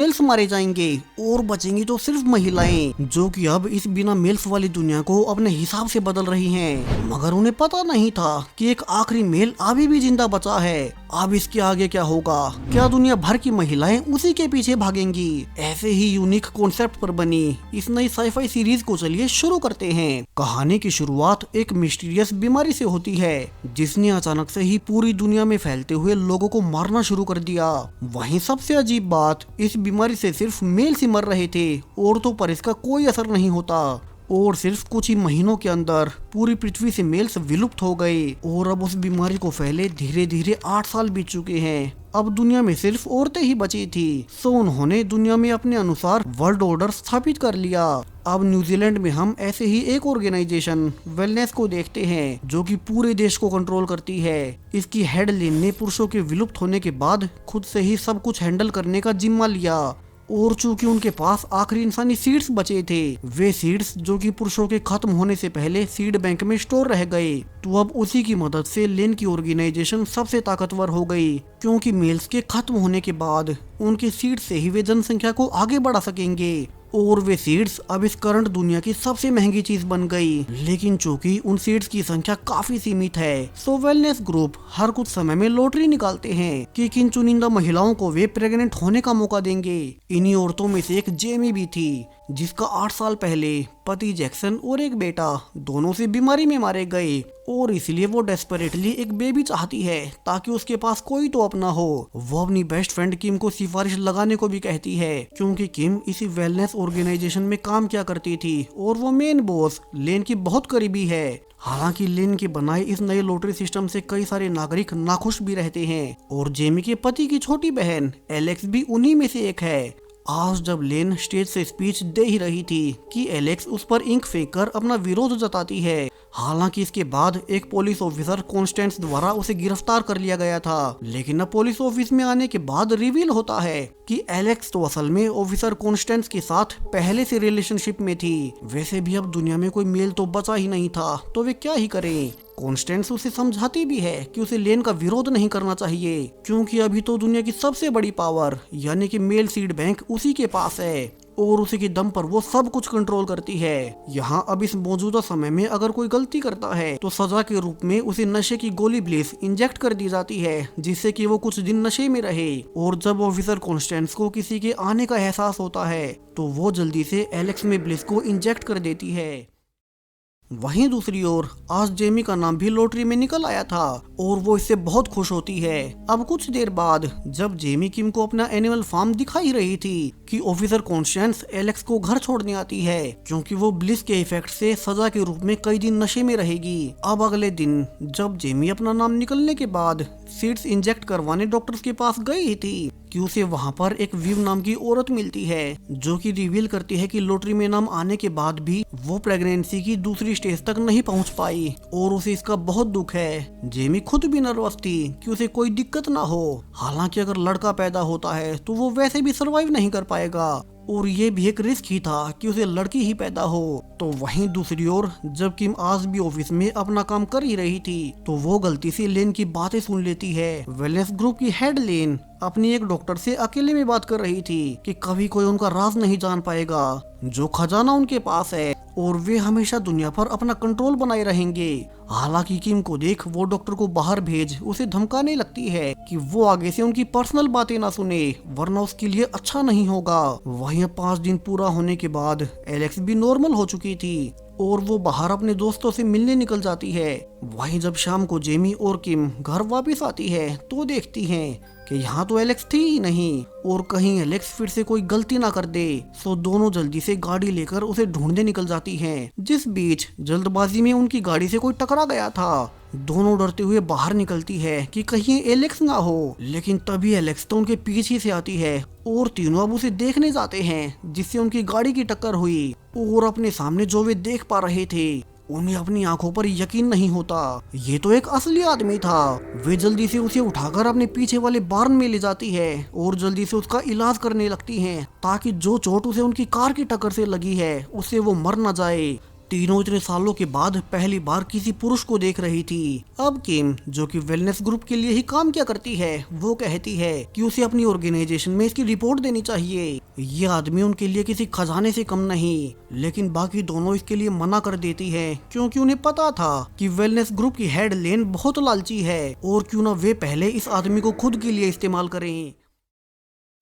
Mails मारे जाएंगे और बचेंगी तो सिर्फ महिलाएं, जो कि अब इस बिना मेल्स वाली दुनिया को अपने हिसाब से बदल रही हैं। मगर उन्हें पता नहीं था कि एक आखिरी मेल अभी भी जिंदा बचा है। अब इसके आगे क्या होगा? क्या दुनिया भर की महिलाएं उसी के पीछे भागेंगी? ऐसे ही यूनिक कॉन्सेप्ट पर बनी इस नई साईफाई सीरीज को चलिए शुरू करते हैं। कहानी की शुरुआत एक मिस्टीरियस बीमारी से होती है, जिसने अचानक से ही पूरी दुनिया में फैलते हुए लोगों को मारना शुरू कर दिया। वहीं सबसे अजीब बात, इस बीमारी से सिर्फ मेल ही मर रहे थे, औरतों पर इसका कोई असर नहीं होता। और सिर्फ कुछ ही महीनों के अंदर पूरी पृथ्वी से मेल्स विलुप्त हो गए और अब उस बीमारी को फैले धीरे धीरे 8 साल बीत चुके हैं। अब दुनिया में सिर्फ औरतें ही बची थी, सो उन्होंने दुनिया में अपने अनुसार वर्ल्ड ऑर्डर स्थापित कर लिया। अब न्यूजीलैंड में हम ऐसे ही एक ऑर्गेनाइजेशन वेलनेस को देखते हैं, जो कि पूरे देश को कंट्रोल करती है। इसकी हेड लिन ने पुरुषों के विलुप्त होने के बाद खुद से ही सब कुछ हैंडल करने का जिम्मा लिया। और चूंकि उनके पास आखिरी इंसानी सीड्स बचे थे, वे सीड्स जो कि पुरुषों के खत्म होने से पहले सीड बैंक में स्टोर रह गए, तो अब उसी की मदद से लेन की ऑर्गेनाइजेशन सबसे ताकतवर हो गई, क्योंकि मेल्स के खत्म होने के बाद उनके सीड से ही वे जनसंख्या को आगे बढ़ा सकेंगे। और वे सीड्स अब इस करंट दुनिया की सबसे महंगी चीज बन गई। लेकिन चूंकि उन सीड्स की संख्या काफी सीमित है, सो वेलनेस ग्रुप हर कुछ समय में लॉटरी निकालते हैं कि किन चुनिंदा महिलाओं को वे प्रेग्नेंट होने का मौका देंगे। इन्हीं औरतों में से एक जेमी भी थी, जिसका 8 साल पहले पति जैक्सन और एक बेटा दोनों से बीमारी में मारे गए, और इसलिए वो डेस्परेटली एक बेबी चाहती है ताकि उसके पास कोई तो अपना हो। वो अपनी बेस्ट फ्रेंड किम को सिफारिश लगाने को भी कहती है, क्योंकि किम इसी वेलनेस ऑर्गेनाइजेशन में काम किया करती थी और वो मेन बॉस लेन की बहुत करीबी है। हालांकि लेन के बनाए इस नए लॉटरी सिस्टम से कई सारे नागरिक नाखुश भी रहते हैं, और जेमी के पति की छोटी बहन एलेक्स भी उन्हीं में से एक है। आज जब लेन स्टेज से स्पीच दे ही रही थी कि एलेक्स उस पर इंक फेंककर अपना विरोध जताती है। हालांकि इसके बाद एक पुलिस ऑफिसर कॉन्स्टेंस द्वारा उसे गिरफ्तार कर लिया गया था, लेकिन अब पुलिस ऑफिस में आने के बाद रिवील होता है कि एलेक्स तो असल में ऑफिसर कॉन्स्टेंस के साथ पहले से रिलेशनशिप में थी। वैसे भी अब दुनिया में कोई मेल तो बचा ही नहीं था, तो वे क्या ही करें। कॉन्स्टेंस उसे समझाती भी है कि उसे लेन का विरोध नहीं करना चाहिए, क्योंकि अभी तो दुनिया की सबसे बड़ी पावर यानी कि मेल सीड बैंक उसी के पास है, और उसी के दम पर वो सब कुछ कंट्रोल करती है। यहाँ अब इस मौजूदा समय में अगर कोई गलती करता है तो सजा के रूप में उसे नशे की गोली ब्लिस इंजेक्ट कर दी जाती है, जिससे कि वो कुछ दिन नशे में रहे। और जब ऑफिसर कॉन्स्टेंस को किसी के आने का एहसास होता है, तो वो जल्दी से एलेक्स में ब्लिस को इंजेक्ट कर देती है। वहीं दूसरी ओर आज जेमी का नाम भी लॉटरी में निकल आया था, और वो इससे बहुत खुश होती है। अब कुछ देर बाद जब जेमी किम को अपना एनिमल फार्म दिखाई रही थी कि ऑफिसर कॉन्स्टेंस एलेक्स को घर छोड़ने आती है, क्योंकि वो ब्लिस के इफेक्ट से सजा के रूप में कई दिन नशे में रहेगी। अब अगले दिन जब जेमी अपना नाम निकलने के बाद सीड्स इंजेक्ट करवाने डॉक्टर्स के पास गई थी कि उसे वहां पर एक विव नाम की औरत मिलती है, जो कि रिवील करती है कि लॉटरी में नाम आने के बाद भी वो प्रेगनेंसी की दूसरी स्टेज तक नहीं पहुंच पाई, और उसे इसका बहुत दुख है। जेमी खुद भी नर्वस थी कि उसे कोई दिक्कत ना हो। हालांकि अगर लड़का पैदा होता है तो वो वैसे भी सरवाइव नहीं कर पाएगा, और ये भी एक रिस्क ही था कि उसे लड़की ही पैदा हो। तो वहीं दूसरी ओर जब किम आज भी ऑफिस में अपना काम कर ही रही थी, तो वो गलती से लेन की बातें सुन लेती है। वेलनेस ग्रुप की हेड लेन अपनी एक डॉक्टर से अकेले में बात कर रही थी कि कभी कोई उनका राज नहीं जान पाएगा, जो खजाना उनके पास है, और वे हमेशा दुनिया पर अपना कंट्रोल बनाए रहेंगे। हालांकि किम को देख वो डॉक्टर को बाहर भेज उसे धमकाने लगती है कि वो आगे से उनकी पर्सनल बातें ना सुने, वरना उसके लिए अच्छा नहीं होगा। वहीं 5 दिन पूरा होने के बाद एलेक्स भी नॉर्मल हो चुकी थी, और वो बाहर अपने दोस्तों से मिलने निकल जाती है। वहीं जब शाम को जेमी और किम घर वापस आती है तो देखती हैं कि यहाँ तो एलेक्स थी ही नहीं, और कहीं एलेक्स फिर से कोई गलती ना कर दे। सो दोनों जल्दी से गाड़ी लेकर उसे ढूंढने निकल जाती हैं, जिस बीच जल्दबाजी में उनकी गाड़ी से कोई टकरा गया था। दोनों डरते हुए बाहर निकलती है कि कहीं एलेक्स ना हो, लेकिन तभी एलेक्स तो उनके पीछे से आती है, और तीनों अब उसे देखने जाते हैं, जिससे उनकी गाड़ी की टक्कर हुई। और अपने सामने जो वे देख पा रहे थे, उन्हें अपनी आंखों पर यकीन नहीं होता। ये तो एक असली आदमी था। वे जल्दी से उसे उठाकर अपने पीछे वाले बार्न में ले जाती है और जल्दी से उसका इलाज करने लगती हैं, ताकि जो चोट उसे उनकी कार की टक्कर से लगी है उससे वो मर न जाए। तीनों इतने सालों के बाद पहली बार किसी पुरुष को देख रही थी। अब किम, जो कि वेलनेस ग्रुप के लिए ही काम किया करती है, वो कहती है कि उसे अपनी ऑर्गेनाइजेशन में इसकी रिपोर्ट देनी चाहिए। ये आदमी उनके लिए किसी खजाने से कम नहीं, लेकिन बाकी दोनों इसके लिए मना कर देती है क्योंकि उन्हें पता था कि वेलनेस ग्रुप की हेड लेन बहुत लालची है और क्यों ना वे पहले इस आदमी को खुद के लिए इस्तेमाल करें।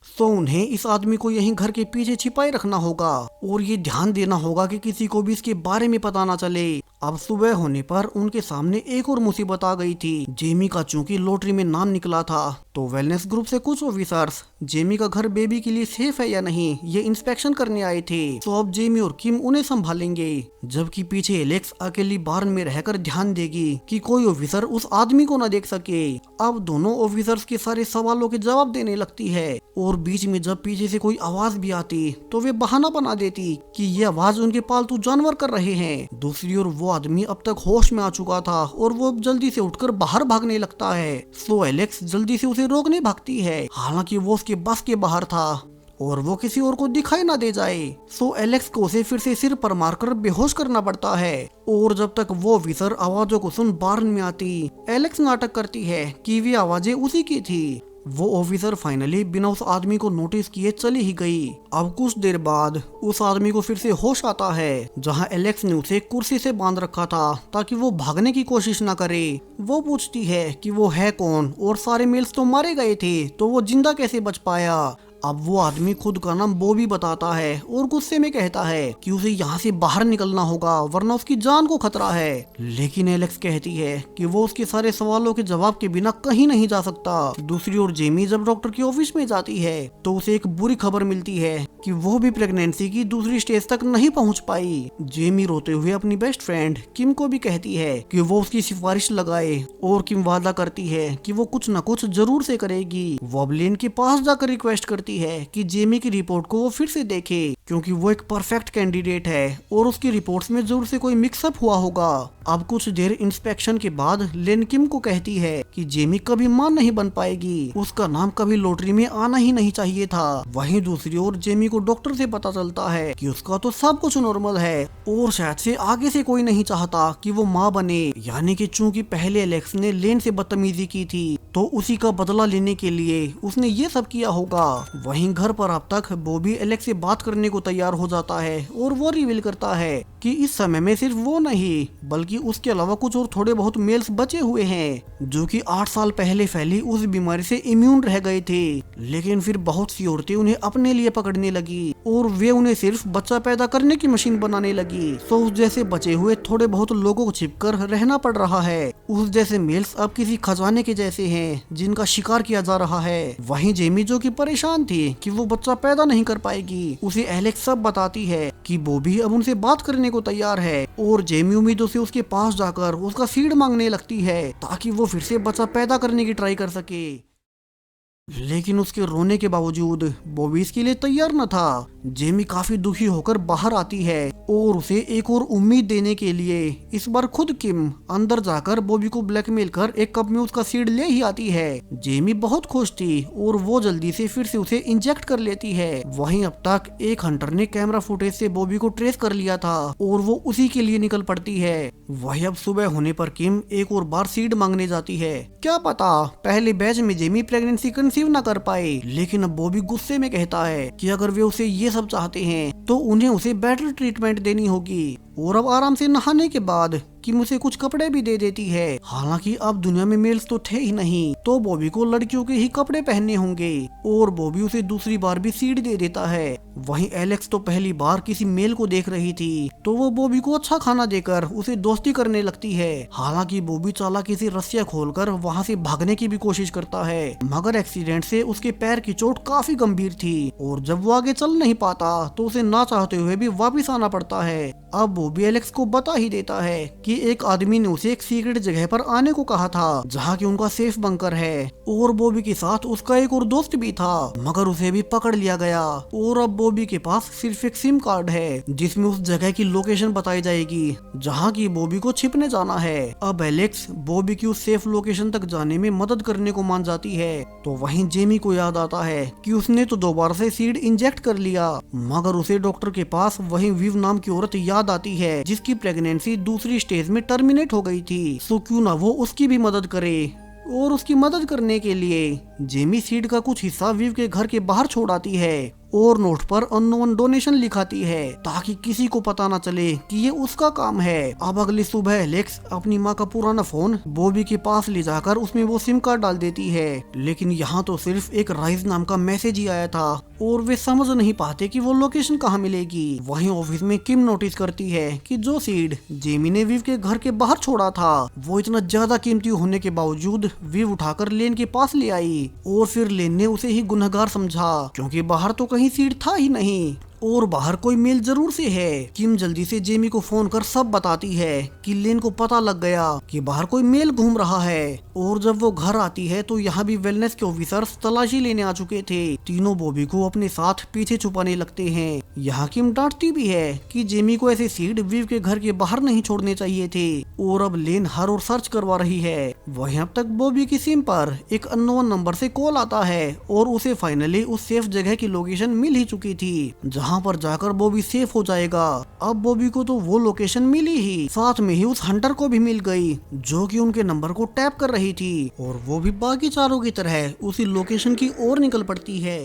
तो उन्हें इस आदमी को यहीं घर के पीछे छिपाए रखना होगा और ये ध्यान देना होगा कि किसी को भी इसके बारे में पता ना चले। अब सुबह होने पर उनके सामने एक और मुसीबत आ गई थी। जेमी का चूंकि लॉटरी में नाम निकला था तो वेलनेस ग्रुप से कुछ ऑफिसर्स जेमी का घर बेबी के लिए सेफ है या नहीं ये इंस्पेक्शन करने आए थे। तो अब जेमी और किम उन्हें संभालेंगे, जबकि पीछे एलेक्स अकेली बार्न में रहकर ध्यान देगी कि कोई ऑफिसर उस आदमी को न देख सके। अब दोनों ऑफिसर्स के सारे सवालों के जवाब देने लगती है और बीच में जब पीछे से कोई आवाज भी आती तो वे बहाना बना देती कि ये आवाज उनके पालतू जानवर कर रहे हैं। दूसरी ओर वो आदमी अब तक होश में आ चुका था और वो जल्दी से उठकर बाहर भागने लगता है। सो एलेक्स जल्दी से उसे रोकने भागती है, हालांकि वो उसके बस के बाहर था और वो किसी और को दिखाई ना दे जाए। सो एलेक्स को उसे फिर से सिर पर मारकर बेहोश करना पड़ता है और जब तक वो ऑफिसर आवाजों को सुन बार्न में आती, एलेक्स नाटक करती है कि वे आवाजें उसी की थी। वो ऑफिसर फाइनली बिना उस आदमी को नोटिस किए चली ही गई। अब कुछ देर बाद उस आदमी को फिर से होश आता है, जहां एलेक्स ने उसे कुर्सी से बांध रखा था ताकि वो भागने की कोशिश ना करे। वो पूछती है कि वो है कौन और सारे मेल्स तो मारे गए थे तो वो जिंदा कैसे बच पाया। अब वो आदमी खुद का नाम बॉबी बताता है और गुस्से में कहता है कि उसे यहाँ से बाहर निकलना होगा वरना उसकी जान को खतरा है। लेकिन एलेक्स कहती है कि वो उसके सारे सवालों के जवाब के बिना कहीं नहीं जा सकता। दूसरी ओर जेमी जब डॉक्टर के ऑफिस में जाती है तो उसे एक बुरी खबर मिलती है कि वो भी प्रेगनेंसी की दूसरी स्टेज तक नहीं पहुँच पाई। जेमी रोते हुए अपनी बेस्ट फ्रेंड किम को भी कहती है कि वो उसकी सिफारिश लगाए और किम वादा करती है कि वो कुछ न कुछ जरूर से करेगी। वो अब लेन के पास जाकर रिक्वेस्ट करती है कि जेमी की रिपोर्ट को वो फिर से देखे क्योंकि वो एक परफेक्ट कैंडिडेट है और उसकी रिपोर्ट्स में जरूर से कोई मिक्सअप हुआ होगा। अब कुछ देर इंस्पेक्शन के बाद लेन किम को कहती है कि जेमी कभी मां नहीं बन पाएगी, उसका नाम कभी लॉटरी में आना ही नहीं चाहिए था। वहीं दूसरी ओर जेमी को डॉक्टर से पता चलता है कि उसका तो सब कुछ नॉर्मल है और शायद से आगे से कोई नहीं चाहता कि वो माँ बने। यानी कि चूंकि पहले एलेक्स ने लेन से बदतमीजी की थी तो उसी का बदला लेने के लिए उसने ये सब किया होगा। वहीं घर पर अब तक बॉबी एलेक्स से बात करने को तैयार हो जाता है और वो रिवील करता है कि इस समय में सिर्फ वो नहीं बल्कि उसके अलावा कुछ और थोड़े बहुत मेल्स बचे हुए हैं जो कि 8 साल पहले फैली उस बीमारी से इम्यून रह गए थे। लेकिन फिर बहुत सी औरतें उन्हें अपने लिए पकड़ने लगी और वे उन्हें सिर्फ बच्चा पैदा करने की मशीन बनाने लगी। तो उस जैसे बचे हुए थोड़े बहुत लोगों को छिपकर रहना पड़ रहा है। उस जैसे मेल्स अब किसी खजाने के जैसे हैं जिनका शिकार किया जा रहा है। वहीं जेमी जो कि परेशान थी कि वो बच्चा पैदा नहीं कर पाएगी, उसे एलेक्स सब बताती है कि बॉबी अब उनसे बात करने को तैयार है और जेमी उम्मीदों से उसके पास जाकर उसका सीड मांगने लगती है ताकि वो फिर से बच्चा पैदा करने की ट्राई कर सके। लेकिन उसके रोने के बावजूद बॉबी इसके लिए तैयार न था। जेमी काफी दुखी होकर बाहर आती है और उसे एक और उम्मीद देने के लिए इस बार खुद किम अंदर जाकर बॉबी को ब्लैकमेल कर एक कप में उसका सीड ले ही आती है। जेमी बहुत खुश थी और वो जल्दी से फिर से उसे इंजेक्ट कर लेती है। वहीं अब तक एक हंटर ने कैमरा फुटेज से बॉबी को ट्रेस कर लिया था और वो उसी के लिए निकल पड़ती है। वही अब सुबह होने पर किम एक और बार सीड मांगने जाती है। क्या पता पहले बैच में जेमी प्रेगनेंसी कंसीव न कर पाए, लेकिन अब बॉबी गुस्से में कहता है कि अगर वे उसे ये सब चाहते हैं तो उन्हें उसे बेटर ट्रीटमेंट देनी होगी। और अब आराम से नहाने के बाद किम उसे कुछ कपड़े भी दे देती है। हालांकि अब दुनिया में मेल्स तो थे ही नहीं तो बॉबी को लड़कियों के ही कपड़े पहनने होंगे और बॉबी उसे दूसरी बार भी सीड दे देता है। वहीं एलेक्स तो पहली बार किसी मेल को देख रही थी तो वो बॉबी को अच्छा खाना देकर उसे दोस्ती करने लगती है। हालांकि बॉबी चालाकी से रस्सियां खोलकर वहां से भागने की भी कोशिश करता है, मगर एक्सीडेंट से उसके पैर की चोट काफी गंभीर थी और जब वो आगे चल नहीं पाता तो उसे ना चाहते हुए भी वापिस आना पड़ता है। अब बॉबी एलेक्स को बता ही देता है कि एक आदमी ने उसे एक सीक्रेट जगह पर आने को कहा था जहाँ की उनका सेफ बंकर है और बॉबी के साथ उसका एक और दोस्त भी था, मगर उसे भी पकड़ लिया गया और अब बॉबी के पास सिर्फ एक सिम कार्ड है जिसमें उस जगह की लोकेशन बताई जाएगी जहाँ की बॉबी को छिपने जाना है। अब एलेक्स बॉबी की उस सेफ लोकेशन तक जाने में मदद करने को मान जाती है। तो वहीं जेमी को याद आता है कि उसने तो दोबारा से सीड इंजेक्ट कर लिया, मगर उसे डॉक्टर के पास वही विव नाम की औरत याद आती है जिसकी प्रेगनेंसी दूसरी स्टेज में टर्मिनेट हो गई थी। सो क्यों ना वो उसकी भी मदद करे। और उसकी मदद करने के लिए जेमी सीड का कुछ हिस्सा विव के घर के बाहर छोड़ आती है और नोट पर अननोन डोनेशन लिखाती है ताकि किसी को पता न चले कि ये उसका काम है। अब अगली सुबह एलेक्स अपनी माँ का पुराना फोन बॉबी के पास ले जाकर उसमें वो सिम कार्ड डाल देती है, लेकिन यहाँ तो सिर्फ एक राइज नाम का मैसेज ही आया था और वे समझ नहीं पाते कि वो लोकेशन कहाँ मिलेगी। वहीं ऑफिस में किम नोटिस करती है कि जो सीड जेमी ने विव के घर के बाहर छोड़ा था वो इतना ज्यादा कीमती होने के बावजूद विव उठाकर लेन के पास ले आई और फिर लेन ने उसे ही गुनहगार समझा क्योंकि बाहर तो कहीं सीड था ही नहीं और बाहर कोई मेल जरूर से है। किम जल्दी से जेमी को फोन कर सब बताती है कि लेन को पता लग गया कि बाहर कोई मेल घूम रहा है और जब वो घर आती है तो यहाँ भी वेलनेस के ऑफिसर्स तलाशी लेने आ चुके थे। तीनों बॉबी को अपने साथ पीछे छुपाने लगते हैं। यहाँ किम डांटती भी है कि जेमी को ऐसे सीड विव के घर के बाहर नहीं छोड़ने चाहिए थे और अब लेन हर और सर्च करवा रही है। वहीं अब तक बॉबी की सिम पर एक अननोन नंबर से कॉल आता है और उसे फाइनली उस सेफ जगह की लोकेशन मिल ही चुकी थी जहाँ पर जाकर बॉबी सेफ हो जाएगा। अब बॉबी को तो वो लोकेशन मिली ही, साथ में ही उस हंटर को भी मिल गई जो कि उनके नंबर को टैप कर रही थी और वो भी बाकी चारों की तरह उसी लोकेशन की ओर निकल पड़ती है।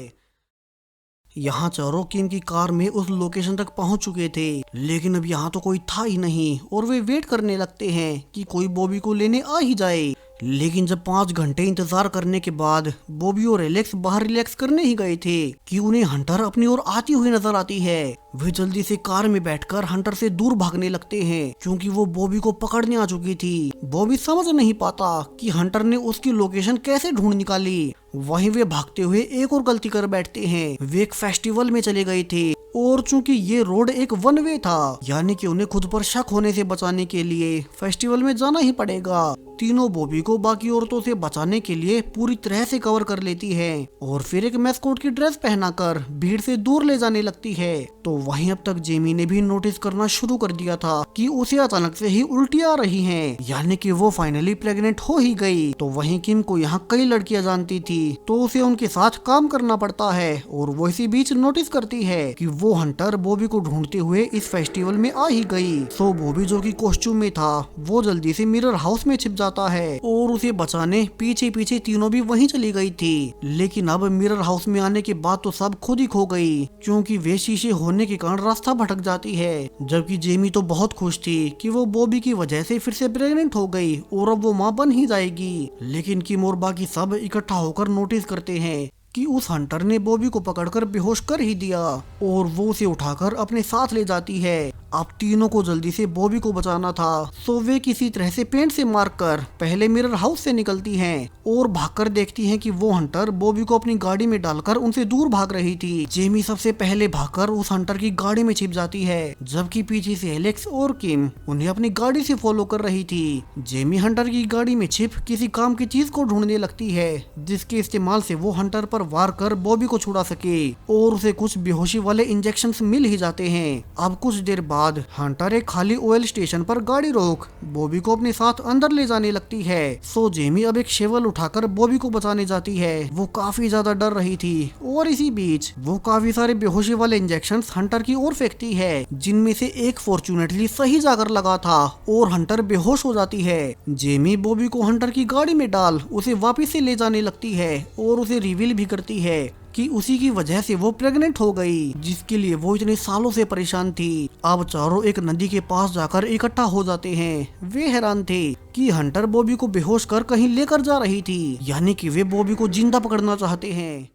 यहाँ चारों किम की कार में उस लोकेशन तक पहुंच चुके थे, लेकिन अब यहाँ तो कोई था ही नहीं और वे वेट करने लगते हैं कि कोई बॉबी को लेने आ ही जाए। लेकिन जब 5 घंटे इंतजार करने के बाद बॉबी और एलेक्स बाहर रिलैक्स करने ही गए थे कि उन्हें हंटर अपनी ओर आती हुई नजर आती है। वे जल्दी से कार में बैठकर हंटर से दूर भागने लगते हैं क्योंकि वो बॉबी को पकड़ने आ चुकी थी। बॉबी समझ नहीं पाता कि हंटर ने उसकी लोकेशन कैसे ढूंढ निकाली। वहीं वे भागते हुए एक और गलती कर बैठते हैं। वे एक फेस्टिवल में चले गए थे और चूंकि ये रोड एक वन वे था, यानी कि उन्हें खुद पर शक होने से बचाने के लिए फेस्टिवल में जाना ही पड़ेगा। तीनों बॉबी को बाकी औरतों से बचाने के लिए पूरी तरह से कवर कर लेती है और फिर एक मैस्कोट की ड्रेस पहनाकर भीड़ से दूर ले जाने लगती है। तो वहीं अब तक जेमी ने भी नोटिस करना शुरू कर दिया था कि उसे अचानक से ही उल्टियां आ रही हैं, यानी कि वो फाइनली प्रेग्नेंट हो ही गई। तो वहीं किम को यहाँ कई लड़कियां जानती थी तो उसे उनके साथ काम करना पड़ता है और वो इसी बीच नोटिस करती है कि वो हंटर बॉबी को ढूंढते हुए इस फेस्टिवल में आ ही गई। सो बॉबी जो कि कॉस्ट्यूम में था वो जल्दी से मिरर हाउस में छिप जाता है और उसे बचाने पीछे पीछे तीनों भी वहीं चली गई थी। लेकिन अब मिरर हाउस में आने के बाद तो सब खुद ही खो गई क्योंकि वे शीशे होने के कारण रास्ता भटक जाती है। जबकि जेमी तो बहुत खुश थी कि वो बॉबी की वजह से फिर से प्रेग्नेंट हो गई और अब वो माँ बन ही जाएगी। लेकिन किम और बाकी सब इकट्ठा होकर नोटिस करते हैं कि उस हंटर ने बॉबी को पकड़कर बेहोश कर ही दिया और वो उसे उठाकर अपने साथ ले जाती है। अब तीनों को जल्दी से बॉबी को बचाना था, सो वे किसी तरह से पेंट से मारकर पहले मिरर हाउस से निकलती हैं और भागकर देखती हैं कि वो हंटर बॉबी को अपनी गाड़ी में डालकर उनसे दूर भाग रही थी। जेमी सबसे पहले भागकर उस हंटर की गाड़ी में छिप जाती है, जबकि पीछे से एलेक्स और किम उन्हें अपनी गाड़ी से फॉलो कर रही थी। जेमी हंटर की गाड़ी में छिप किसी काम की चीज को ढूंढने लगती है जिसके इस्तेमाल से वो हंटर पर वार कर बॉबी को छुड़ा सके और उसे कुछ बेहोशी वाले इंजेक्शंस मिल ही जाते हैं। अब कुछ देर बाद हंटर एक खाली ऑयल स्टेशन पर गाड़ी रोक बॉबी को अपने साथ अंदर ले जाने लगती है। सो जेमी अब एक शेवल उठाकर बॉबी को बचाने जाती है। वो काफी ज्यादा डर रही थी और इसी बीच वो काफी सारे बेहोशी वाले इंजेक्शंस हंटर की ओर फेंकती है, जिनमें से एक फॉर्चुनेटली सही जाकर लगा था और हंटर बेहोश हो जाती है। जेमी बॉबी को हंटर की गाड़ी में डाल उसे वापिस से ले जाने लगती है और उसे रिवील भी करती है कि उसी की वजह से वो प्रेग्नेंट हो गई, जिसके लिए वो इतने सालों से परेशान थी। अब चारों एक नदी के पास जाकर इकट्ठा हो जाते हैं। वे हैरान थे कि हंटर बॉबी को बेहोश कर कहीं लेकर जा रही थी, यानी कि वे बॉबी को जिंदा पकड़ना चाहते हैं।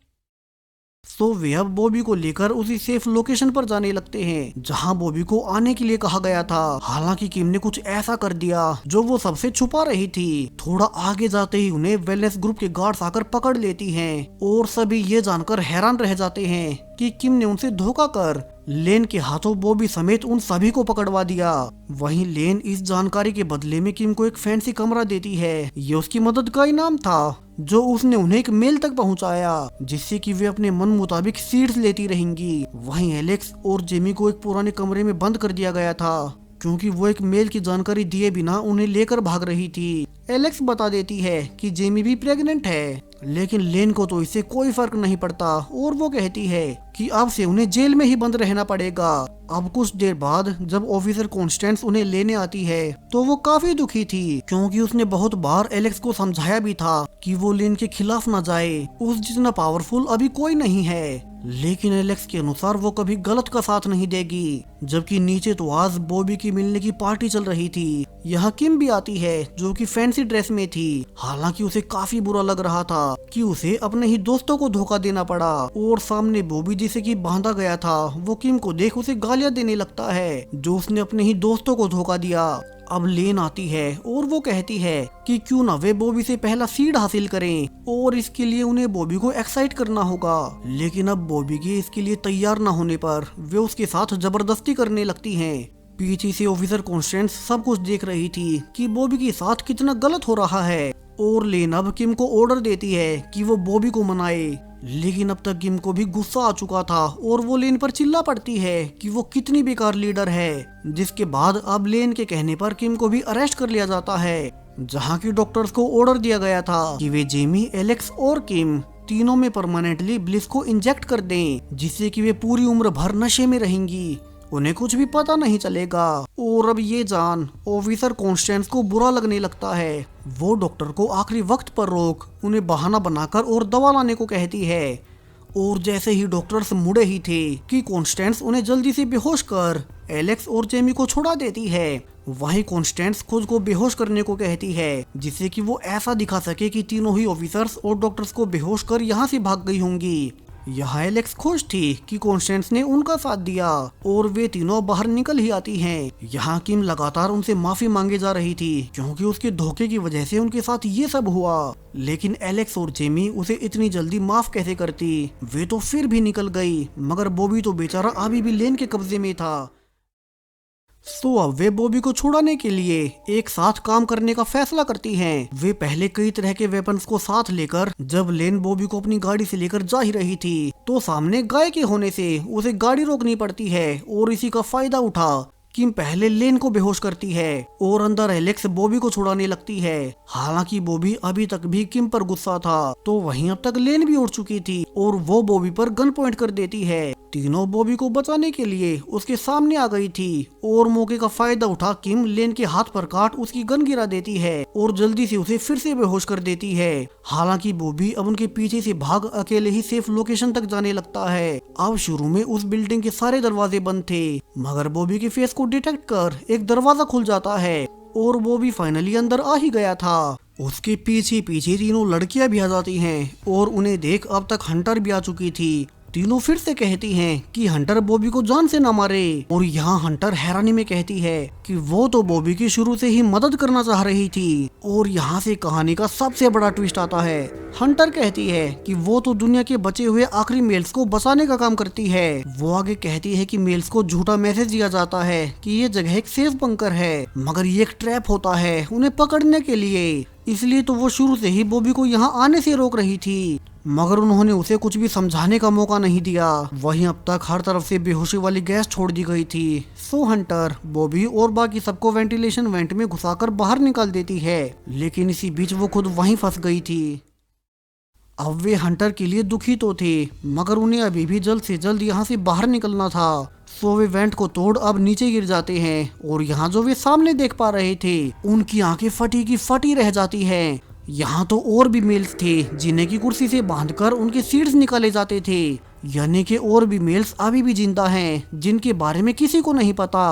तो वे अब बॉबी को लेकर उसी सेफ लोकेशन पर जाने लगते हैं जहां बॉबी को आने के लिए कहा गया था। हालांकि किम ने कुछ ऐसा कर दिया जो वो सबसे छुपा रही थी। थोड़ा आगे जाते ही उन्हें वेलनेस ग्रुप के गार्ड्स आकर पकड़ लेती हैं और सभी ये जानकर हैरान रह जाते हैं कि किम ने उनसे धोखा कर लेन के हाथों बॉबी समेत उन सभी को पकड़वा दिया। वहीं लेन इस जानकारी के बदले में किम को एक फैंसी कमरा देती है। ये उसकी मदद का इनाम था जो उसने उन्हें एक मेल तक पहुंचाया, जिससे कि वे अपने मन मुताबिक सीड्स लेती रहेंगी। वहीं एलेक्स और जेमी को एक पुराने कमरे में बंद कर दिया गया था क्योंकि वो एक मेल की जानकारी दिए बिना उन्हें लेकर भाग रही थी। एलेक्स बता देती है कि जेमी भी प्रेग्नेंट है, लेकिन लेन को तो इससे कोई फर्क नहीं पड़ता और वो कहती है कि अब से उन्हें जेल में ही बंद रहना पड़ेगा। अब कुछ देर बाद जब ऑफिसर कॉन्स्टेंस उन्हें लेने आती है तो वो काफी दुखी थी, क्योंकि उसने बहुत बार एलेक्स को समझाया भी था कि वो लेन के खिलाफ न जाए, उस जितना पावरफुल अभी कोई नहीं है। लेकिन एलेक्स के अनुसार वो कभी गलत का साथ नहीं देगी। जबकि नीचे तो आज बॉबी की मिलने की पार्टी चल रही थी। यहाँ किम भी आती है जो कि फैंसी ड्रेस में थी। हालांकि उसे काफी बुरा लग रहा था कि उसे अपने ही दोस्तों को धोखा देना पड़ा, और सामने बॉबी जिसे कि बांधा गया था वो किम को देख उसे गालियां देने लगता है जो उसने अपने ही दोस्तों को धोखा दिया। अब लेन आती है और वो कहती है कि क्यों ना वे बॉबी से पहला सीड हासिल करें, और इसके लिए उन्हें बॉबी को एक्साइट करना होगा। लेकिन अब बॉबी के इसके लिए तैयार न होने पर वे उसके साथ जबरदस्ती करने लगती हैं। पीछे से ऑफिसर कॉन्स्टेंस सब कुछ देख रही थी कि बॉबी के साथ कितना गलत हो रहा है, और लेन अब किम को ऑर्डर देती है कि वो बॉबी को मनाए। लेकिन अब तक किम को भी गुस्सा आ चुका था और वो लेन पर चिल्ला पड़ती है कि वो कितनी बेकार लीडर है, जिसके बाद अब लेन के कहने पर किम को भी अरेस्ट कर लिया जाता है, जहाँ की डॉक्टर्स को ऑर्डर दिया गया था कि वे जेमी, एलेक्स और किम तीनों में परमानेंटली ब्लिस को इंजेक्ट कर दें, जिससे कि वे पूरी उम्र भर नशे में रहेंगी, उन्हें कुछ भी पता नहीं चलेगा। और अब ये जान ऑफिसर कॉन्स्टेंस को बुरा लगने लगता है। वो डॉक्टर को आखिरी वक्त पर रोक उन्हें बहाना बनाकर और दवा लाने को कहती है, और जैसे ही डॉक्टर्स मुड़े ही थे कि कॉन्स्टेंस उन्हें जल्दी से बेहोश कर एलेक्स और जेमी को छुड़ा देती है। वहीं कॉन्स्टेंस खुद को बेहोश करने को कहती है, जिससे कि वो ऐसा दिखा सके कि तीनों ही ऑफिसर्स और डॉक्टर्स को बेहोश कर यहाँ से भाग गई होंगी। यहाँ एलेक्स खुश थी कि कॉन्स्टेंस ने उनका साथ दिया और वे तीनों बाहर निकल ही आती हैं। यहाँ किम लगातार उनसे माफी मांगे जा रही थी क्योंकि उसके धोखे की वजह से उनके साथ ये सब हुआ। लेकिन एलेक्स और जेमी उसे इतनी जल्दी माफ कैसे करती, वे तो फिर भी निकल गई, मगर बॉबी तो बेचारा अभी भी लेन के कब्जे में था। तो अब वे बॉबी को छुड़ाने के लिए एक साथ काम करने का फैसला करती हैं। वे पहले कई तरह के वेपन्स को साथ लेकर जब लेन बॉबी को अपनी गाड़ी से लेकर जा ही रही थी तो सामने गाय के होने से उसे गाड़ी रोकनी पड़ती है, और इसी का फायदा उठा किम पहले लेन को बेहोश करती है और अंदर एलेक्स बॉबी को छुड़ाने लगती है। हालांकि बॉबी अभी तक भी किम पर गुस्सा था, तो वहीं अब तक लेन भी उड़ चुकी थी और वो बॉबी पर गन पॉइंट कर देती है। तीनों बॉबी को बचाने के लिए उसके सामने आ गई थी, और मौके का फायदा उठा किम लेन के हाथ पर काट उसकी गन गिरा देती है और जल्दी से उसे फिर से बेहोश कर देती है। हालांकि बॉबी अब उनके पीछे से भाग अकेले ही सेफ लोकेशन तक जाने लगता है। अब शुरू में उस बिल्डिंग के सारे दरवाजे बंद थे, मगर बॉबी के फेस को डिटेक्ट कर एक दरवाजा खुल जाता है और वो भी फाइनली अंदर आ ही गया था। उसके पीछे पीछे तीनों लड़कियां भी आ जाती हैं और उन्हें देख अब तक हंटर भी आ चुकी थी। तीनों फिर से कहती हैं कि हंटर बॉबी को जान से न मारे, और यहाँ हंटर हैरानी में कहती है कि वो तो बॉबी की शुरू से ही मदद करना चाह रही थी। और यहाँ से कहानी का सबसे बड़ा ट्विस्ट आता है। हंटर कहती है कि वो तो दुनिया के बचे हुए आखिरी मेल्स को बचाने का काम करती है। वो आगे कहती है कि मेल्स को झूठा मैसेज दिया जाता है कि ये जगह एक सेफ बंकर है, मगर ये एक ट्रैप होता है उन्हें पकड़ने के लिए, इसलिए तो वो शुरू से ही बॉबी को यहाँ आने से रोक रही थी, मगर उन्होंने उसे कुछ भी समझाने का मौका नहीं दिया। वहीं अब तक हर तरफ से बेहोशी वाली गैस छोड़ दी गई थी। सो हंटर बॉबी और बाकी सबको वेंटिलेशन वेंट में घुसाकर बाहर निकाल देती है, लेकिन इसी बीच वो खुद वहीं फंस गई थी। अब वे हंटर के लिए दुखी तो थे, मगर उन्हें अभी भी जल्द से जल्द यहाँ से बाहर निकलना था। सो वे वेंट को तोड़ अब नीचे गिर जाते हैं, और यहाँ जो वे सामने देख पा रहे थे उनकी आंखें फटी की फटी रह जाती हैं। यहाँ तो और भी मेल्स थे जिन्हें की कुर्सी से बांधकर उनके सीड्स निकाले जाते थे, यानी कि और भी मेल्स अभी भी जिंदा हैं जिनके बारे में किसी को नहीं पता।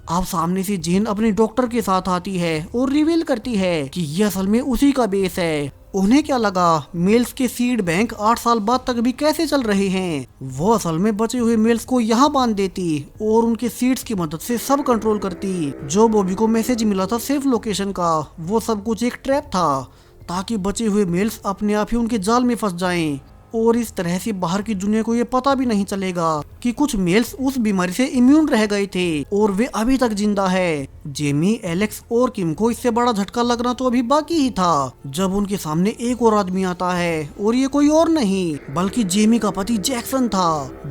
अब सामने से जेन अपने डॉक्टर के साथ आती है और रिवील करती है कि ये असल में उसी का बेस है। उन्हें क्या लगा मेल्स के सीड बैंक 8 साल बाद तक भी कैसे चल रहे हैं। वो असल में बचे हुए मेल्स को यहाँ बांध देती और उनके सीड्स की मदद से सब कंट्रोल करती। जो बॉबी को मैसेज मिला था सेफ लोकेशन का, वो सब कुछ एक ट्रैप था ताकि बचे हुए मेल्स अपने आप ही उनके जाल में फंस जाएं, और इस तरह से बाहर की दुनिया को ये पता भी नहीं चलेगा कि कुछ मेल्स उस बीमारी से इम्यून रह गए थे और वे अभी तक जिंदा है। जेमी, एलेक्स और किम को इससे बड़ा झटका लगना तो अभी बाकी ही था जब उनके सामने एक और आदमी आता है, और ये कोई और नहीं बल्कि जेमी का पति जैक्सन था।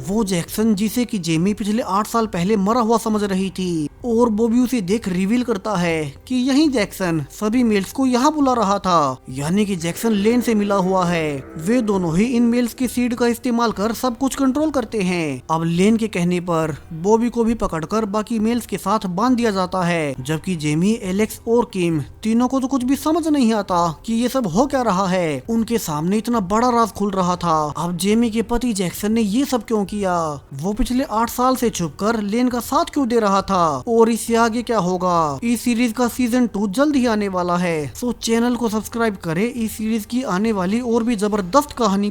वो जैक्सन जिसे कि जेमी पिछले 8 साल पहले मरा हुआ समझ रही थी, और बॉबी उसे देख रिवील करता है कि यही जैक्सन सभी मेल्स को यहाँ बुला रहा था, यानी कि जैक्सन लेन से मिला हुआ है। वे दोनों ही इन मेल्स की सीड का इस्तेमाल कर सब कुछ कंट्रोल करते हैं। अब लेन के कहने पर बॉबी को भी पकड़कर बाकी मेल्स के साथ बांध दिया जाता है, जबकि जेमी, एलेक्स और किम तीनों को तो कुछ भी समझ नहीं आता कि ये सब हो क्या रहा है। उनके सामने इतना बड़ा राज खुल रहा था। अब जेमी के पति जैक्सन ने ये सब क्यों किया? वो पिछले 8 साल से छुपकर लेन का साथ क्यों दे रहा था? और इससे आगे क्या होगा? इस सीरीज का सीजन 2 जल्द ही आने वाला है, सो चैनल को सब्सक्राइब करें इस सीरीज की आने वाली और भी जबरदस्त कहानी